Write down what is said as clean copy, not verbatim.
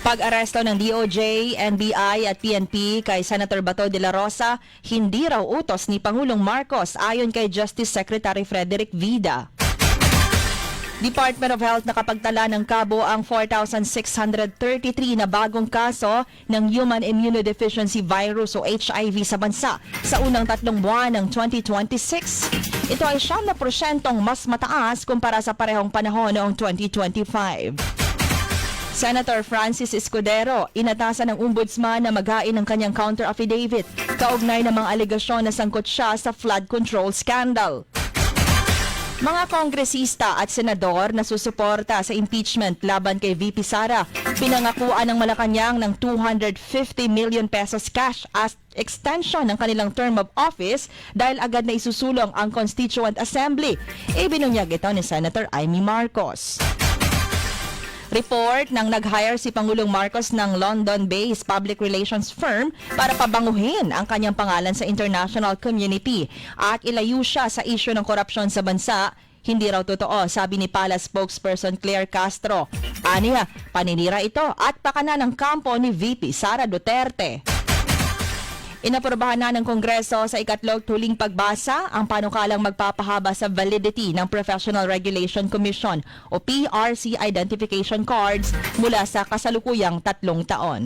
Pag-aresto ng DOJ, NBI at PNP kay Senator Bato de la Rosa, hindi raw utos ni Pangulong Marcos ayon kay Justice Secretary Frederick Vida. Department of Health nakapagtala ng kabo ang 4,633 na bagong kaso ng Human Immunodeficiency Virus o HIV sa bansa sa unang 3 buwan ng 2026. Ito ay 7% mas mataas kumpara sa parehong panahon noong 2025. Senator Francis Escudero, inatasan ng ombudsman na maghain ng kanyang counter affidavit kaugnay ng mga alegasyon na sangkot siya sa flood control scandal. Mga kongresista at senador na susuporta sa impeachment laban kay VP Sara, pinangakuan ng Malacanang ng 250 million pesos cash as extension ng kanilang term of office dahil agad na isusulong ang Constituent Assembly. Ibinunyag ito ni Senator Amy Marcos. Report nang nag-hire si Pangulong Marcos ng London-based public relations firm para pabanguhin ang kanyang pangalan sa international community at ilayo siya sa isyu ng korupsyon sa bansa. Hindi raw totoo, sabi ni Palace spokesperson Claire Castro. Aniya, paninira ito at pakana ng kampo ni VP Sara Duterte. Inaprobahan na ng Kongreso sa ikatlong huling pagbasa ang panukalang magpapahaba sa validity ng Professional Regulation Commission o PRC identification cards mula sa kasalukuyang 3 taon.